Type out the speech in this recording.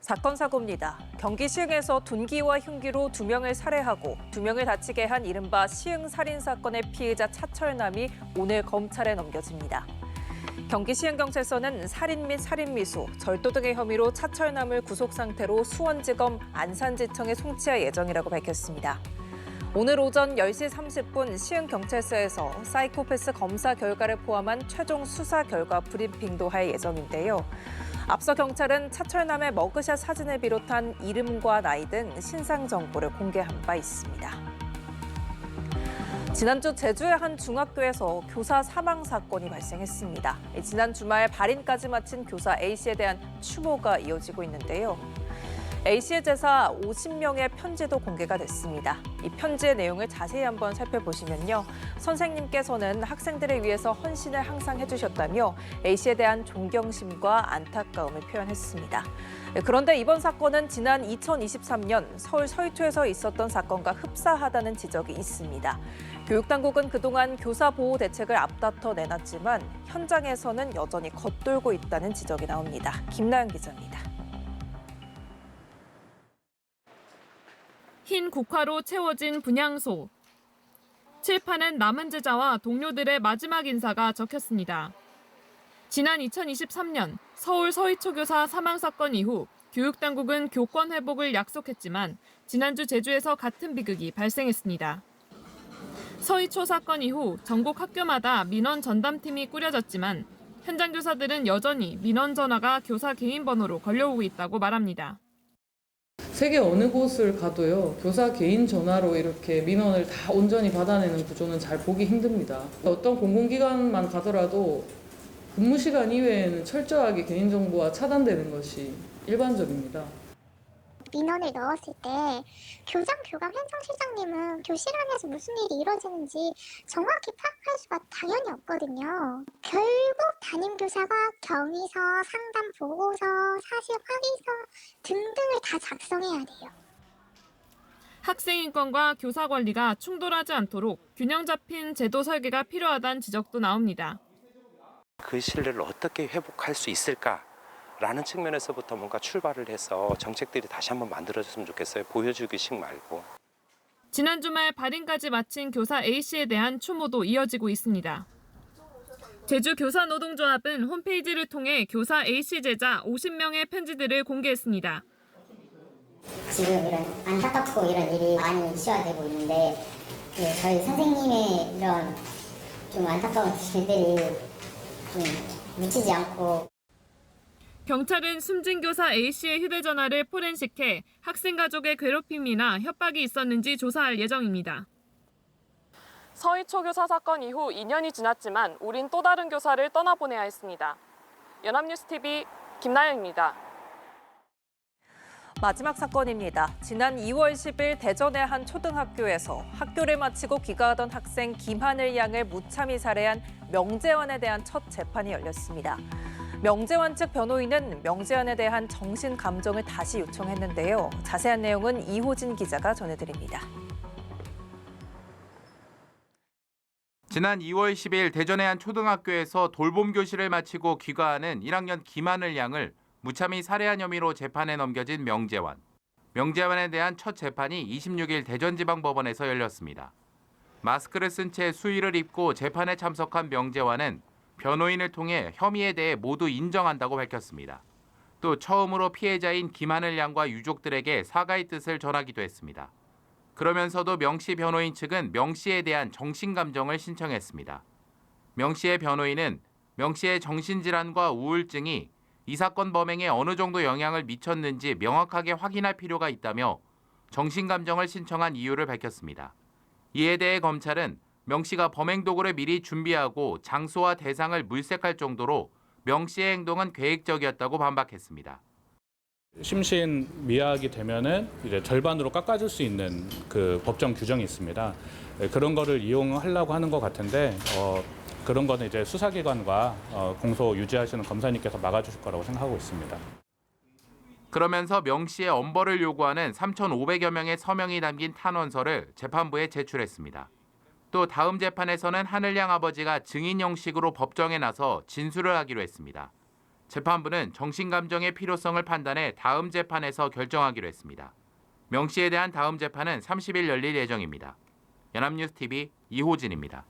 사건 사고입니다. 경기 시흥에서 둔기와 흉기로 2명을 살해하고 2명을 다치게 한 이른바 시흥 살인 사건의 피해자 차철남이 오늘 검찰에 넘겨집니다. 경기 시흥경찰서는 살인 및 살인미수, 절도 등의 혐의로 차철남을 구속 상태로 수원지검 안산지청에 송치할 예정이라고 밝혔습니다. 오늘 오전 10시 30분 시흥경찰서에서 사이코패스 검사 결과를 포함한 최종 수사 결과 브리핑도 할 예정인데요. 앞서 경찰은 차철남의 머그샷 사진을 비롯한 이름과 나이 등 신상 정보를 공개한 바 있습니다. 지난주 제주의 한 중학교에서 교사 사망 사건이 발생했습니다. 지난 주말 발인까지 마친 교사 A씨에 대한 추모가 이어지고 있는데요. A씨의 제사 50명의 편지도 공개가 됐습니다. 이 편지의 내용을 자세히 한번 살펴보시면요. 선생님께서는 학생들을 위해서 헌신을 항상 해주셨다며 A씨에 대한 존경심과 안타까움을 표현했습니다. 그런데 이번 사건은 지난 2023년 서울 서희초에서 있었던 사건과 흡사하다는 지적이 있습니다. 교육당국은 그동안 교사 보호 대책을 앞다퉈 내놨지만 현장에서는 여전히 겉돌고 있다는 지적이 나옵니다. 김나연 기자입니다. 흰 국화로 채워진 분향소. 칠판엔 남은 제자와 동료들의 마지막 인사가 적혔습니다. 지난 2023년 서울 서희초 교사 사망 사건 이후 교육당국은 교권 회복을 약속했지만 지난주 제주에서 같은 비극이 발생했습니다. 서희초 사건 이후 전국 학교마다 민원 전담팀이 꾸려졌지만 현장 교사들은 여전히 민원 전화가 교사 개인 번호로 걸려오고 있다고 말합니다. 세계 어느 곳을 가도요, 교사 개인 전화로 이렇게 민원을 다 온전히 받아내는 구조는 잘 보기 힘듭니다. 어떤 공공기관만 가더라도 근무 시간 이외에는 철저하게 개인정보가 차단되는 것이 일반적입니다. 민원을 넣었을 때 교장, 교감, 현장실장님은 교실 안에서 무슨 일이 이루어지는지 정확히 파악할 수가 당연히 없거든요. 결국 담임교사가 경위서, 상담 보고서, 사실 확인서 등등을 다 작성해야 돼요. 학생 인권과 교사 권리가 충돌하지 않도록 균형 잡힌 제도 설계가 필요하다는 지적도 나옵니다. 그 신뢰를 어떻게 회복할 수 있을까라는 측면에서부터 뭔가 출발을 해서 정책들이 다시 한번 만들어졌으면 좋겠어요. 보여주기식 말고. 지난 주말 발인까지 마친 교사 A씨에 대한 추모도 이어지고 있습니다. 제주교사노동조합은 홈페이지를 통해 교사 A씨 제자 50명의 편지들을 공개했습니다. 지금 이런 안타깝고 이런 일이 많이 이슈화되고 있는데 저희 선생님의 이런 좀 안타까운 일들이 좀 묻히지 않고. 경찰은 숨진 교사 A씨의 휴대전화를 포렌식해 학생 가족의 괴롭힘이나 협박이 있었는지 조사할 예정입니다. 서희초 교사 사건 이후 2년이 지났지만 우린 또 다른 교사를 떠나보내야 했습니다. 연합뉴스TV 김나영입니다. 마지막 사건입니다. 지난 2월 10일 대전의 한 초등학교에서 학교를 마치고 귀가하던 학생 김하늘 양을 무참히 살해한 명재환에 대한 첫 재판이 열렸습니다. 명재환 측 변호인은 명재환에 대한 정신 감정을 다시 요청했는데요. 자세한 내용은 이호진 기자가 전해드립니다. 지난 2월 10일 대전의 한 초등학교에서 돌봄 교실을 마치고 귀가하는 1학년 김하늘 양을 무참히 살해한 혐의로 재판에 넘겨진 명재환. 명재환에 대한 첫 재판이 26일 대전지방법원에서 열렸습니다. 마스크를 쓴 채 수의를 입고 재판에 참석한 명재환은 변호인을 통해 혐의에 대해 모두 인정한다고 밝혔습니다. 또 처음으로 피해자인 김하늘 양과 유족들에게 사과의 뜻을 전하기도 했습니다. 그러면서도 명 씨 변호인 측은 명 씨에 대한 정신감정을 신청했습니다. 명 씨의 변호인은 명 씨의 정신질환과 우울증이 이 사건 범행에 어느 정도 영향을 미쳤는지 명확하게 확인할 필요가 있다며 정신감정을 신청한 이유를 밝혔습니다. 이에 대해 검찰은 명 씨가 범행 도구를 미리 준비하고 장소와 대상을 물색할 정도로 명 씨의 행동은 계획적이었다고 반박했습니다. 심신 미약이 되면은 이제 절반으로 깎아줄 수 있는 그 법정 규정이 있습니다. 그런 거를 이용하려고 하는 것 같은데 그런 거는 이제 수사기관과 공소 유지하시는 검사님께서 막아주실 거라고 생각하고 있습니다. 그러면서 명 씨의 엄벌을 요구하는 3,500여 명의 서명이 담긴 탄원서를 재판부에 제출했습니다. 또 다음 재판에서는 하늘양 아버지가 증인 형식으로 법정에 나서 진술을 하기로 했습니다. 재판부는 정신감정의 필요성을 판단해 다음 재판에서 결정하기로 했습니다. 명 씨에 대한 다음 재판은 30일 열릴 예정입니다. 연합뉴스TV 이호진입니다.